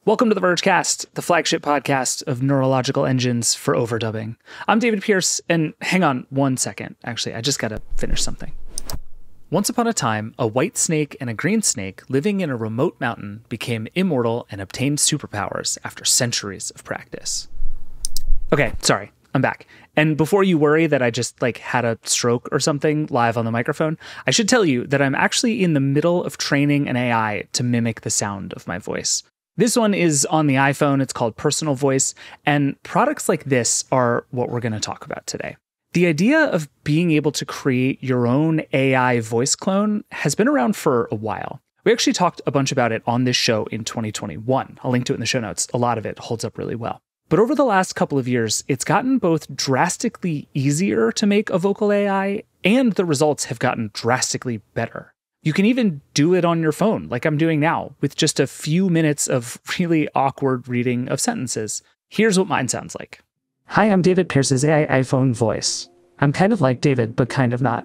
Welcome to the Vergecast, the flagship podcast of neurological engines for overdubbing. I'm David Pierce, and hang on one second. Actually, I just gotta finish something. Once upon a time, a white snake and a green snake living in a remote mountain became immortal and obtained superpowers after centuries of practice. Okay, sorry, I'm back. And before you worry that I just had a stroke or something live on the microphone, I should tell you that I'm actually in the middle of training an AI to mimic the sound of my voice. This one is on the iPhone. It's called Personal Voice, and products like this are what we're going to talk about today. The idea of being able to create your own AI voice clone has been around for a while. We actually talked a bunch about it on this show in 2021. I'll link to it in the show notes. A lot of it holds up really well. But over the last couple of years, it's gotten both drastically easier to make a vocal AI, and the results have gotten drastically better. You can even do it on your phone, like I'm doing now, with just a few minutes of really awkward reading of sentences. Here's what mine sounds like. Hi, I'm David Pierce's AI iPhone voice. I'm kind of like David, but kind of not.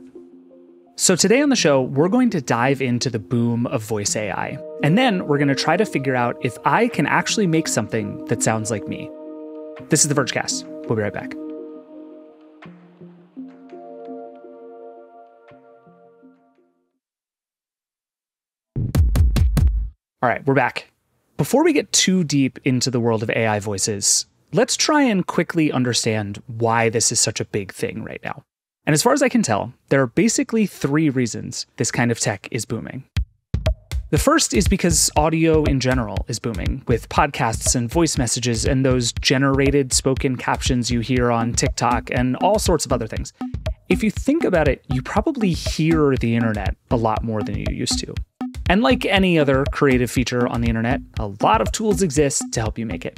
So today on the show, we're going to dive into the boom of voice AI. And then we're going to try to figure out if I can actually make something that sounds like me. This is the Vergecast. We'll be right back. All right, we're back. Before we get too deep into the world of AI voices, let's try and quickly understand why this is such a big thing right now. And as far as I can tell, there are basically three reasons this kind of tech is booming. The first is because audio in general is booming, with podcasts and voice messages and those generated spoken captions you hear on TikTok and all sorts of other things. If you think about it, you probably hear the internet a lot more than you used to. And like any other creative feature on the internet, a lot of tools exist to help you make it.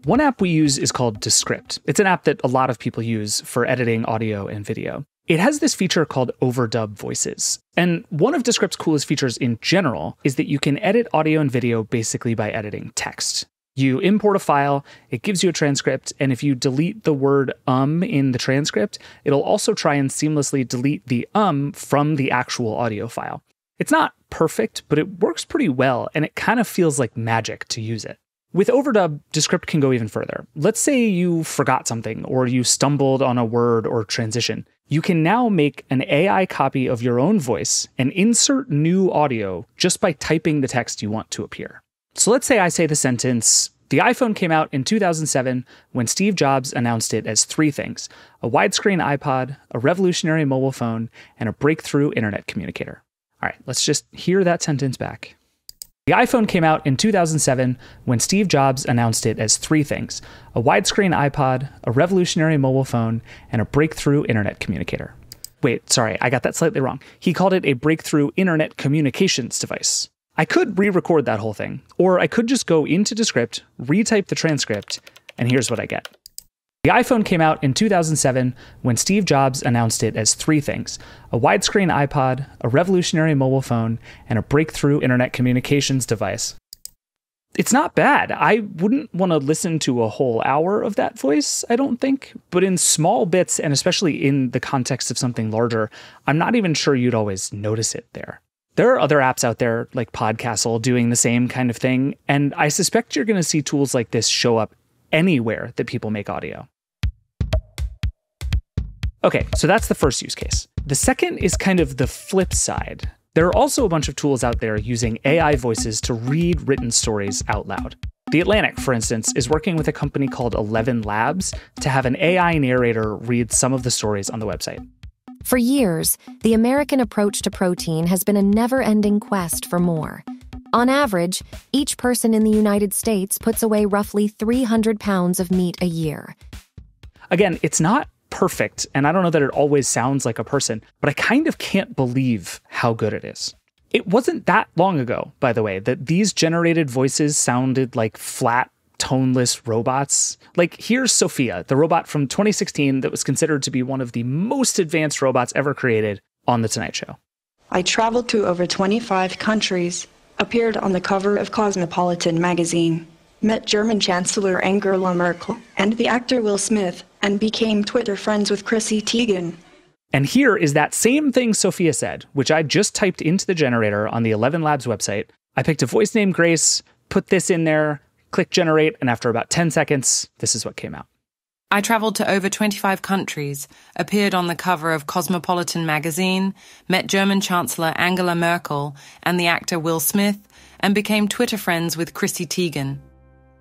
One app we use is called Descript. It's an app that a lot of people use for editing audio and video. It has this feature called overdub voices. And one of Descript's coolest features in general is that you can edit audio and video basically by editing text. You import a file, it gives you a transcript, and if you delete the word in the transcript, it'll also try and seamlessly delete the from the actual audio file. It's not perfect, but it works pretty well, and it kind of feels like magic to use it. With overdub, Descript can go even further. Let's say you forgot something, or you stumbled on a word or transition. You can now make an AI copy of your own voice and insert new audio just by typing the text you want to appear. So let's say I say the sentence, "The iPhone came out in 2007 when Steve Jobs announced it as three things: a widescreen iPod, a revolutionary mobile phone, and a breakthrough internet communicator." All right, let's just hear that sentence back. The iPhone came out in 2007 when Steve Jobs announced it as three things: a widescreen iPod, a revolutionary mobile phone, and a breakthrough internet communicator. Wait, sorry, I got that slightly wrong. He called it a breakthrough internet communications device. I could re-record that whole thing, or I could just go into Descript, retype the transcript, and here's what I get. The iPhone came out in 2007 when Steve Jobs announced it as three things: a widescreen iPod, a revolutionary mobile phone, and a breakthrough internet communications device. It's not bad. I wouldn't want to listen to a whole hour of that voice, I don't think, but in small bits, and especially in the context of something larger, I'm not even sure you'd always notice it there. There are other apps out there like Podcastle doing the same kind of thing, and I suspect you're going to see tools like this show up anywhere that people make audio. Okay, so that's the first use case. The second is kind of the flip side. There are also a bunch of tools out there using AI voices to read written stories out loud. The Atlantic, for instance, is working with a company called 11 Labs to have an AI narrator read some of the stories on the website. For years, the American approach to protein has been a never-ending quest for more. On average, each person in the United States puts away roughly 300 pounds of meat a year. Again, it's not perfect, and I don't know that it always sounds like a person, but I kind of can't believe how good it is. It wasn't that long ago, by the way, that these generated voices sounded like flat, toneless robots. Like, here's Sophia, the robot from 2016 that was considered to be one of the most advanced robots ever created on The Tonight Show. I traveled to over 25 countries, appeared on the cover of Cosmopolitan magazine, met German Chancellor Angela Merkel and the actor Will Smith, and became Twitter friends with Chrissy Teigen. And here is that same thing Sophia said, which I just typed into the generator on the 11 Labs website. I picked a voice named Grace, put this in there, click generate, and after about 10 seconds, this is what came out. I traveled to over 25 countries, appeared on the cover of Cosmopolitan magazine, met German Chancellor Angela Merkel and the actor Will Smith, and became Twitter friends with Chrissy Teigen.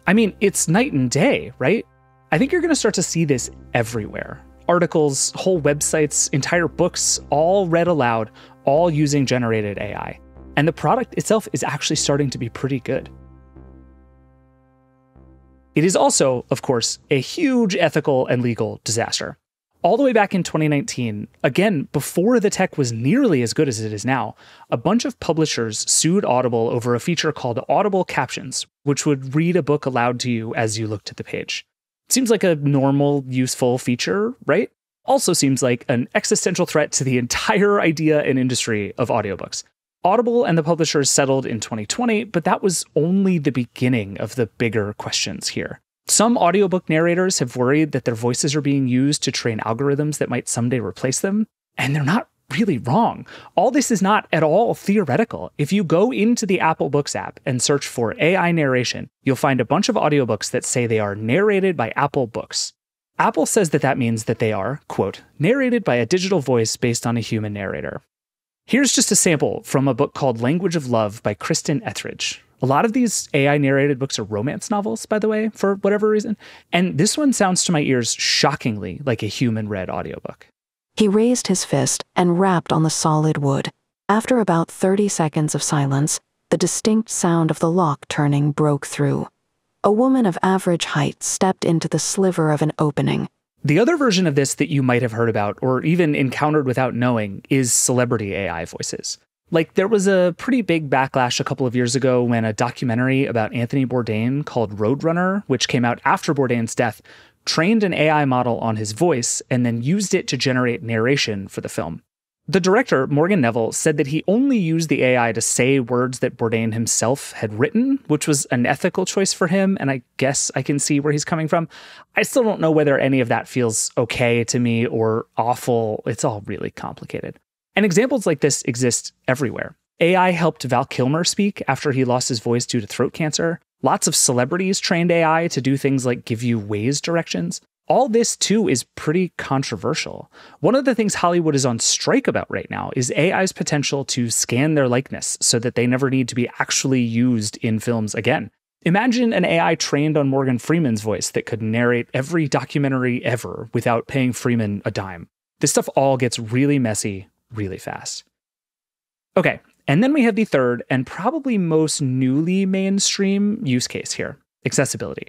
I mean, it's night and day, right? I think you're going to start to see this everywhere. Articles, whole websites, entire books, all read aloud, all using generated AI. And the product itself is actually starting to be pretty good. It is also, of course, a huge ethical and legal disaster. All the way back in 2019, again, before the tech was nearly as good as it is now, a bunch of publishers sued Audible over a feature called Audible Captions, which would read a book aloud to you as you looked at the page. Seems like a normal, useful feature, right? Also seems like an existential threat to the entire idea and industry of audiobooks. Audible and the publishers settled in 2020, but that was only the beginning of the bigger questions here. Some audiobook narrators have worried that their voices are being used to train algorithms that might someday replace them, and they're not really wrong. All this is not at all theoretical. If you go into the Apple Books app and search for AI narration, you'll find a bunch of audiobooks that say they are narrated by Apple Books. Apple says that that means that they are, quote, narrated by a digital voice based on a human narrator. Here's just a sample from a book called Language of Love by Kristen Etheridge. A lot of these AI narrated books are romance novels, by the way, for whatever reason. And this one sounds to my ears shockingly like a human read audiobook. He raised his fist and rapped on the solid wood. After about 30 seconds of silence, the distinct sound of the lock turning broke through. A woman of average height stepped into the sliver of an opening. The other version of this that you might have heard about or even encountered without knowing is celebrity AI voices. Like, there was a pretty big backlash a couple of years ago when a documentary about Anthony Bourdain called Roadrunner, which came out after Bourdain's death, trained an AI model on his voice and then used it to generate narration for the film. The director, Morgan Neville, said that he only used the AI to say words that Bourdain himself had written, which was an ethical choice for him, and I guess I can see where he's coming from. I still don't know whether any of that feels okay to me or awful. It's all really complicated. And examples like this exist everywhere. AI helped Val Kilmer speak after he lost his voice due to throat cancer. Lots of celebrities trained AI to do things like give you Waze directions. All this, too, is pretty controversial. One of the things Hollywood is on strike about right now is AI's potential to scan their likeness so that they never need to be actually used in films again. Imagine an AI trained on Morgan Freeman's voice that could narrate every documentary ever without paying Freeman a dime. This stuff all gets really messy really fast. Okay, and then we have the third and probably most newly mainstream use case here, accessibility.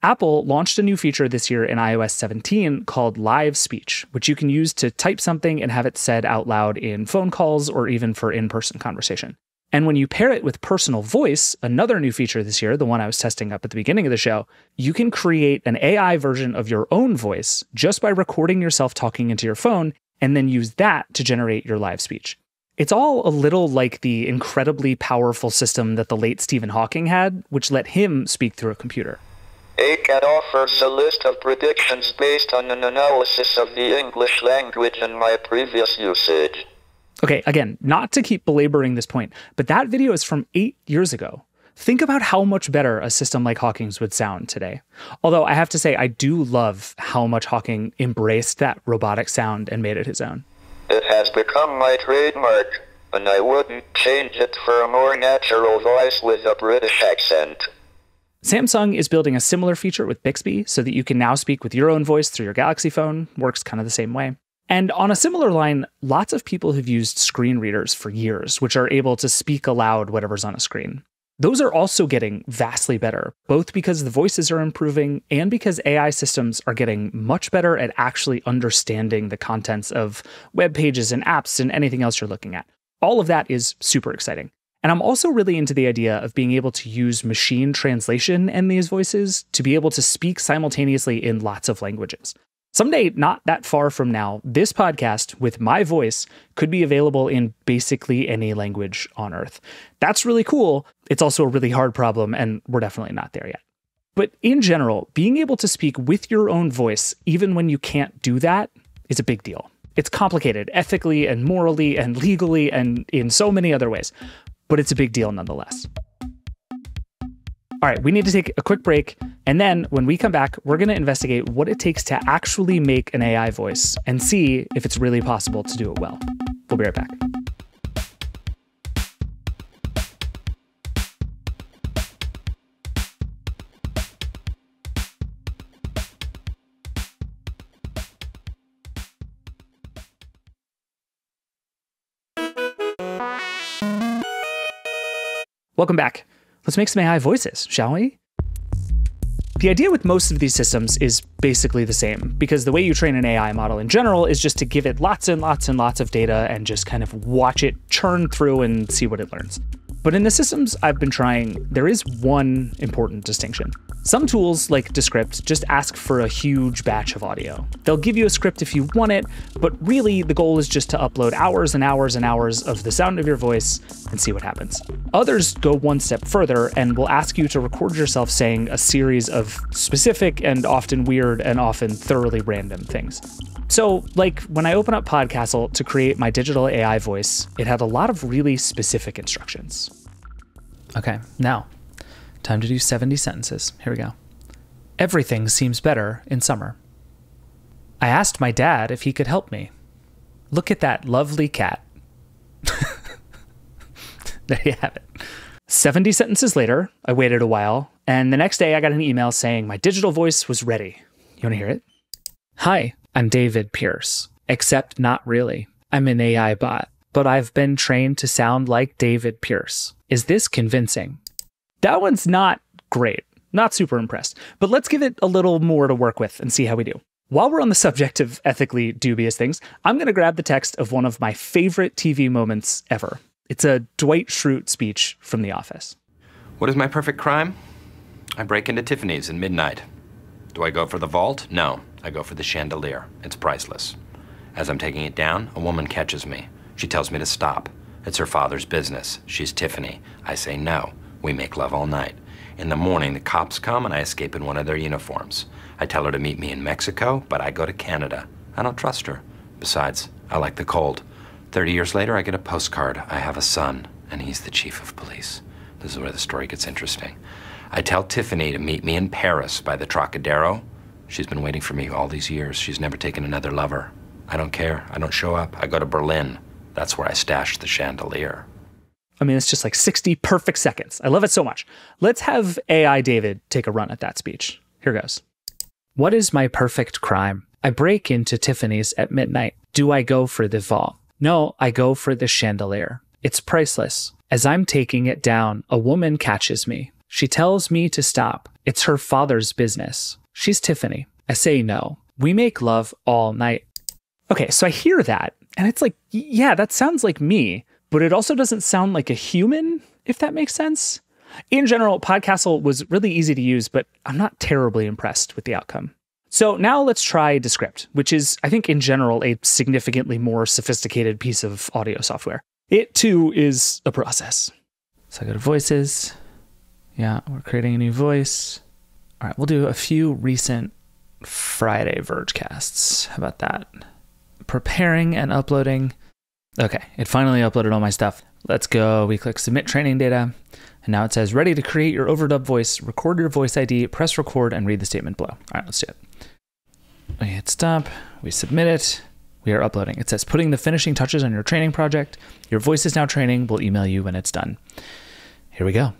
Apple launched a new feature this year in iOS 17 called Live Speech, which you can use to type something and have it said out loud in phone calls or even for in-person conversation. And when you pair it with personal voice, another new feature this year, the one I was testing up at the beginning of the show, you can create an AI version of your own voice just by recording yourself talking into your phone and then use that to generate your live speech. It's all a little like the incredibly powerful system that the late Stephen Hawking had, which let him speak through a computer. ACAT offers a list of predictions based on an analysis of the English language and my previous usage. Okay, again, not to keep belaboring this point, but that video is from 8 years ago. Think about how much better a system like Hawking's would sound today. Although I have to say, I do love how much Hawking embraced that robotic sound and made it his own. It has become my trademark, and I wouldn't change it for a more natural voice with a British accent. Samsung is building a similar feature with Bixby so that you can now speak with your own voice through your Galaxy phone. Works kind of the same way. And on a similar line, lots of people have used screen readers for years, which are able to speak aloud whatever's on a screen. Those are also getting vastly better, both because the voices are improving and because AI systems are getting much better at actually understanding the contents of web pages and apps and anything else you're looking at. All of that is super exciting. And I'm also really into the idea of being able to use machine translation in these voices to be able to speak simultaneously in lots of languages. Someday, not that far from now, this podcast with my voice could be available in basically any language on Earth. That's really cool. It's also a really hard problem, and we're definitely not there yet. But in general, being able to speak with your own voice, even when you can't do that, is a big deal. It's complicated ethically and morally and legally and in so many other ways, but it's a big deal nonetheless. All right, we need to take a quick break. And then when we come back, we're going to investigate what it takes to actually make an AI voice and see if it's really possible to do it well. We'll be right back. Welcome back. Let's make some AI voices, shall we? The idea with most of these systems is basically the same, because the way you train an AI model in general is just to give it lots and lots and lots of data and just kind of watch it churn through and see what it learns. But in the systems I've been trying, there is one important distinction. Some tools, like Descript, just ask for a huge batch of audio. They'll give you a script if you want it, but really the goal is just to upload hours and hours and hours of the sound of your voice and see what happens. Others go one step further and will ask you to record yourself saying a series of specific and often weird and often thoroughly random things. So, like when I open up Podcastle to create my digital AI voice, it had a lot of really specific instructions. Okay, now, time to do 70 sentences. Here we go. Everything seems better in summer. I asked my dad if he could help me. Look at that lovely cat. There you have it. 70 sentences later, I waited a while, and the next day I got an email saying my digital voice was ready. You want to hear it? Hi, I'm David Pierce. Except not really. I'm an AI bot, but I've been trained to sound like David Pierce. Is this convincing? That one's not great. Not super impressed. But let's give it a little more to work with and see how we do. While we're on the subject of ethically dubious things, I'm going to grab the text of one of my favorite TV moments ever. It's a Dwight Schrute speech from The Office. What is my perfect crime? I break into Tiffany's at midnight. Do I go for the vault? No, I go for the chandelier. It's priceless. As I'm taking it down, a woman catches me. She tells me to stop. It's her father's business. She's Tiffany. I say no. We make love all night. In the morning, the cops come and I escape in one of their uniforms. I tell her to meet me in Mexico, but I go to Canada. I don't trust her. Besides, I like the cold. 30 years later, I get a postcard. I have a son, and he's the chief of police. This is where the story gets interesting. I tell Tiffany to meet me in Paris by the Trocadero. She's been waiting for me all these years. She's never taken another lover. I don't care. I don't show up. I go to Berlin. That's where I stashed the chandelier. I mean, it's just like 60 perfect seconds. I love it so much. Let's have AI David take a run at that speech. Here goes. What is my perfect crime? I break into Tiffany's at midnight. Do I go for the vault? No, I go for the chandelier. It's priceless. As I'm taking it down, a woman catches me. She tells me to stop. It's her father's business. She's Tiffany. I say no. We make love all night. Okay, so I hear that, and it's like, yeah, that sounds like me, but it also doesn't sound like a human, if that makes sense. In general, Podcastle was really easy to use, but I'm not terribly impressed with the outcome. So now let's try Descript, which is, I think in general, a significantly more sophisticated piece of audio software. It too is a process. So I go to voices. Yeah, we're creating a new voice. All right, we'll do a few recent Friday Vergecasts. How about that? Preparing and uploading. Okay, it finally uploaded all my stuff. Let's go. We click submit training data. And now it says ready to create your overdub voice, record your voice ID, press record, and read the statement below. All right, let's do it. We hit stop. We submit it. We are uploading. It says putting the finishing touches on your training project. Your voice is now training. We'll email you when it's done. Here we go.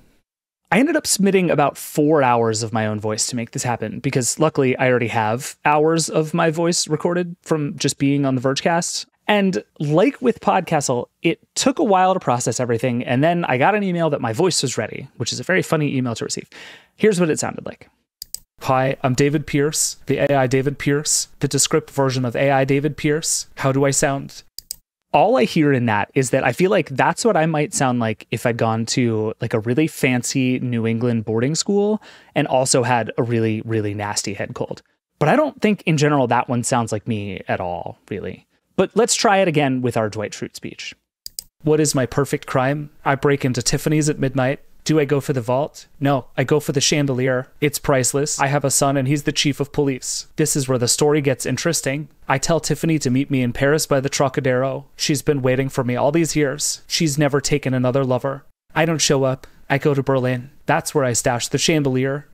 I ended up submitting about 4 hours of my own voice to make this happen because luckily I already have hours of my voice recorded from just being on the Vergecast. And like with Podcastle, it took a while to process everything. And then I got an email that my voice was ready, which is a very funny email to receive. Here's what it sounded like. Hi, I'm David Pierce, the AI David Pierce, the Descript version of AI David Pierce. How do I sound? All I hear in that is that I feel like that's what I might sound like if I'd gone to like a really fancy New England boarding school and also had a really, really nasty head cold. But I don't think in general that one sounds like me at all, really. But let's try it again with our Dwight Schrute speech. What is my perfect crime? I break into Tiffany's at midnight. Do I go for the vault? No, I go for the chandelier. It's priceless. I have a son and he's the chief of police. This is where the story gets interesting. I tell Tiffany to meet me in Paris by the Trocadero. She's been waiting for me all these years. She's never taken another lover. I don't show up. I go to Berlin. That's where I stash the chandelier.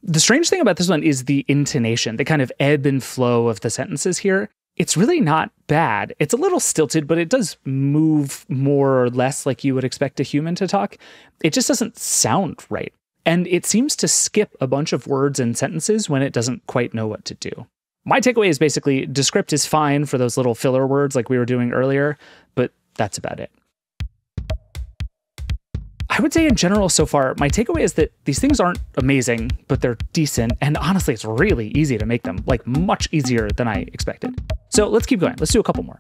The strange thing about this one is the intonation, the kind of ebb and flow of the sentences here. It's really not bad. It's a little stilted, but it does move more or less like you would expect a human to talk. It just doesn't sound right. And it seems to skip a bunch of words and sentences when it doesn't quite know what to do. My takeaway is basically Descript is fine for those little filler words like we were doing earlier, but that's about it. I would say in general so far, my takeaway is that these things aren't amazing, but they're decent. And honestly, it's really easy to make them, like much easier than I expected. So let's keep going. Let's do a couple more.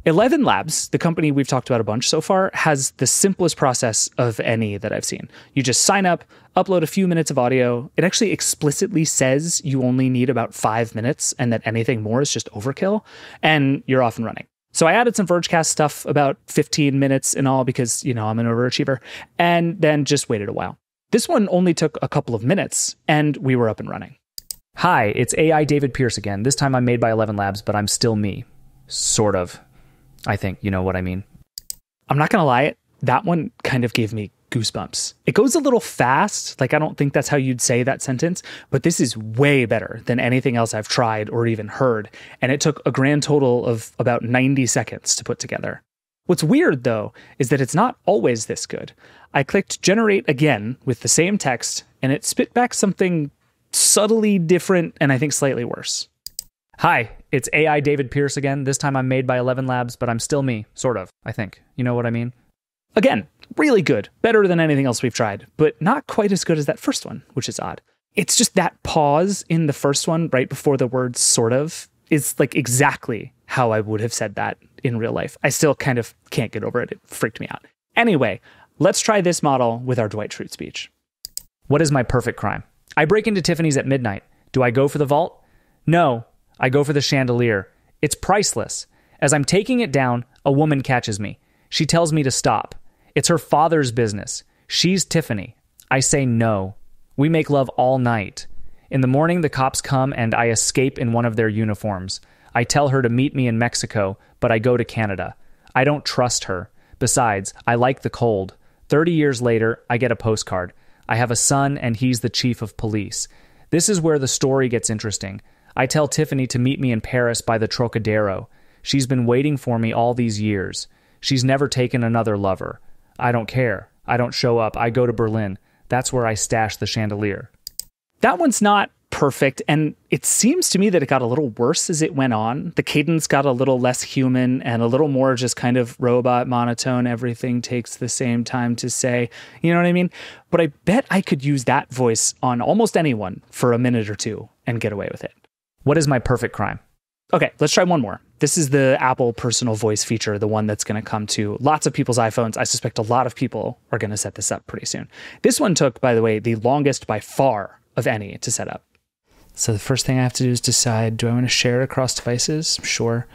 11 Labs, the company we've talked about a bunch so far, has the simplest process of any that I've seen. You just sign up, upload a few minutes of audio. It actually explicitly says you only need about 5 minutes and that anything more is just overkill, and you're off and running. So I added some Vergecast stuff, about 15 minutes in all, because, I'm an overachiever, and then just waited a while. This one only took a couple of minutes, and we were up and running. Hi, it's AI David Pierce again. This time I'm made by 11 Labs, but I'm still me. Sort of. I think you know what I mean. I'm not going to lie, that one kind of gave me goosebumps. It goes a little fast, like I don't think that's how you'd say that sentence, but this is way better than anything else I've tried or even heard, and it took a grand total of about 90 seconds to put together. What's weird, though, is that it's not always this good. I clicked generate again with the same text, and it spit back something subtly different and I think slightly worse. Hi, it's AI David Pierce again. This time I'm made by 11 Labs, but I'm still me, sort of, I think. You know what I mean? Again, really good. Better than anything else we've tried, but not quite as good as that first one, which is odd. It's just that pause in the first one right before the word sort of is like exactly how I would have said that in real life. I still kind of can't get over it. It freaked me out. Anyway, let's try this model with our Dwight Schrute speech. What is my perfect crime? I break into Tiffany's at midnight. Do I go for the vault? No. I go for the chandelier. It's priceless. As I'm taking it down, a woman catches me. She tells me to stop. It's her father's business. She's Tiffany. I say no. We make love all night. In the morning, the cops come and I escape in one of their uniforms. I tell her to meet me in Mexico, but I go to Canada. I don't trust her. Besides, I like the cold. 30 years later, I get a postcard. I have a son and he's the chief of police. This is where the story gets interesting. I tell Tiffany to meet me in Paris by the Trocadero. She's been waiting for me all these years. She's never taken another lover. I don't care. I don't show up. I go to Berlin. That's where I stash the chandelier. That one's not perfect, and it seems to me that it got a little worse as it went on. The cadence got a little less human and a little more just kind of robot monotone. Everything takes the same time to say, you know what I mean? But I bet I could use that voice on almost anyone for a minute or two and get away with it. What is my perfect crime? Okay, let's try one more. This is the Apple personal voice feature, the one that's going to come to lots of people's iPhones. I suspect a lot of people are going to set this up pretty soon. This one took, by the way, the longest by far of any to set up. So the first thing I have to do is decide, do I want to share across devices? Sure.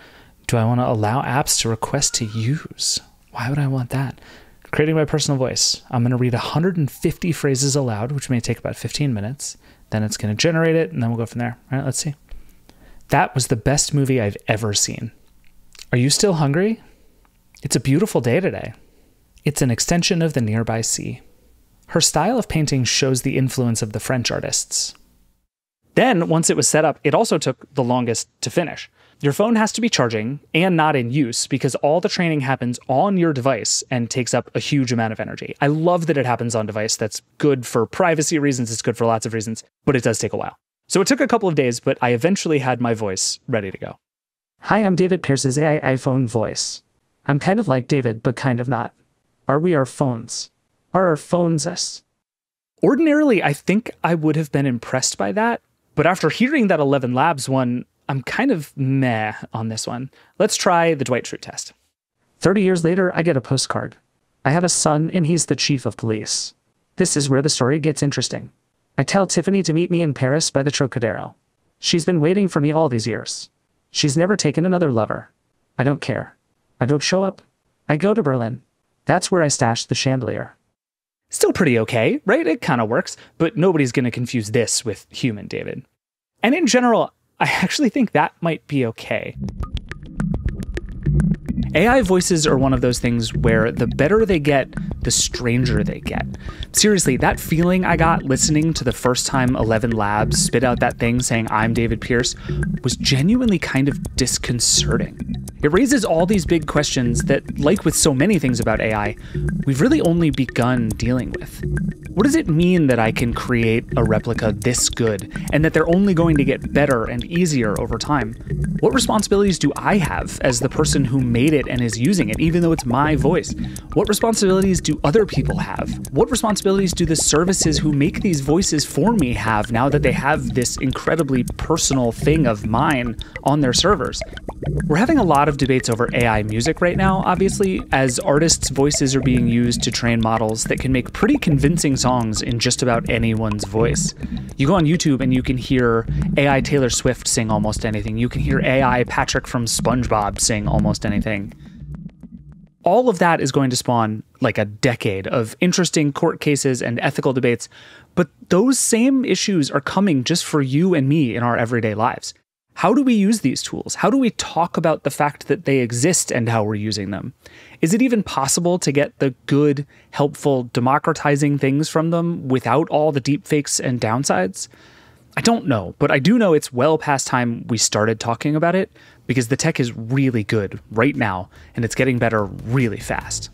Do I want to allow apps to request to use? Why would I want that? Creating my personal voice. I'm going to read 150 phrases aloud, which may take about 15 minutes. Then it's going to generate it, and then we'll go from there. All right, let's see. That was the best movie I've ever seen. Are you still hungry? It's a beautiful day today. It's an extension of the nearby sea. Her style of painting shows the influence of the French artists. Then, once it was set up, it also took the longest to finish. Your phone has to be charging and not in use because all the training happens on your device and takes up a huge amount of energy. I love that it happens on device. That's good for privacy reasons. It's good for lots of reasons, but it does take a while. So it took a couple of days, but I eventually had my voice ready to go. Hi, I'm David Pierce's AI iPhone voice. I'm kind of like David, but kind of not. Are we our phones? Are our phones us? Ordinarily, I think I would have been impressed by that, but after hearing that 11 Labs one, I'm kind of meh on this one. Let's try the Dwight Schrute test. 30 years later, I get a postcard. I have a son and he's the chief of police. This is where the story gets interesting. I tell Tiffany to meet me in Paris by the Trocadero. She's been waiting for me all these years. She's never taken another lover. I don't care. I don't show up. I go to Berlin. That's where I stash the chandelier. Still pretty okay, right? It kind of works, but nobody's going to confuse this with human David. And in general, I actually think that might be okay. AI voices are one of those things where the better they get, the stranger they get. Seriously, that feeling I got listening to the first time 11 Labs spit out that thing saying I'm David Pierce was genuinely kind of disconcerting. It raises all these big questions that, like with so many things about AI, we've really only begun dealing with. What does it mean that I can create a replica this good and that they're only going to get better and easier over time? What responsibilities do I have as the person who made it and is using it, even though it's my voice? What responsibilities do other people have? What responsibilities do the services who make these voices for me have now that they have this incredibly personal thing of mine on their servers? We're having a lot of debates over AI music right now, obviously, as artists' voices are being used to train models that can make pretty convincing songs in just about anyone's voice. You go on YouTube and you can hear AI Taylor Swift sing almost anything. You can hear AI Patrick from SpongeBob sing almost anything. All of that is going to spawn like a decade of interesting court cases and ethical debates, but those same issues are coming just for you and me in our everyday lives. How do we use these tools? How do we talk about the fact that they exist and how we're using them? Is it even possible to get the good, helpful, democratizing things from them without all the deepfakes and downsides? I don't know, but I do know it's well past time we started talking about it because the tech is really good right now and it's getting better really fast.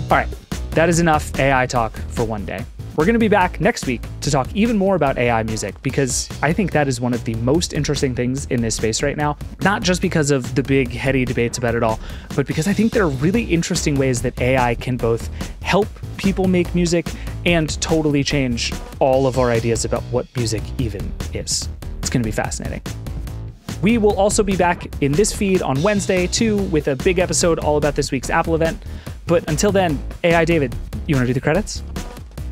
All right, that is enough AI talk for one day. We're going to be back next week to talk even more about AI music because I think that is one of the most interesting things in this space right now, not just because of the big heady debates about it all, but because I think there are really interesting ways that AI can both help people make music and totally change all of our ideas about what music even is. It's going to be fascinating. We will also be back in this feed on Wednesday too with a big episode all about this week's Apple event. But until then, AI David, you want to do the credits?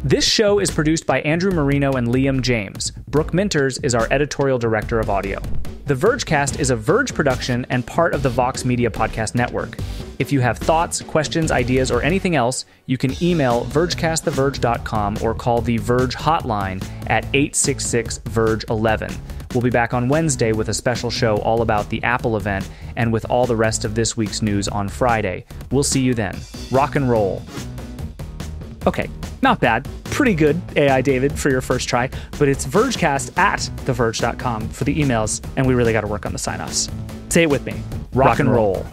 This show is produced by Andrew Marino and Liam James. Brooke Minters is our editorial director of audio. The Vergecast is a Verge production and part of the Vox Media Podcast Network. If you have thoughts, questions, ideas, or anything else, you can email vergecasttheverge.com or call the Verge hotline at 866-VERGE11. We'll be back on Wednesday with a special show all about the Apple event and with all the rest of this week's news on Friday. We'll see you then. Rock and roll. Okay, not bad. Pretty good, AI David, for your first try, but it's Vergecast at theverge.com for the emails, and we really got to work on the sign-offs. Say it with me. Rock and roll.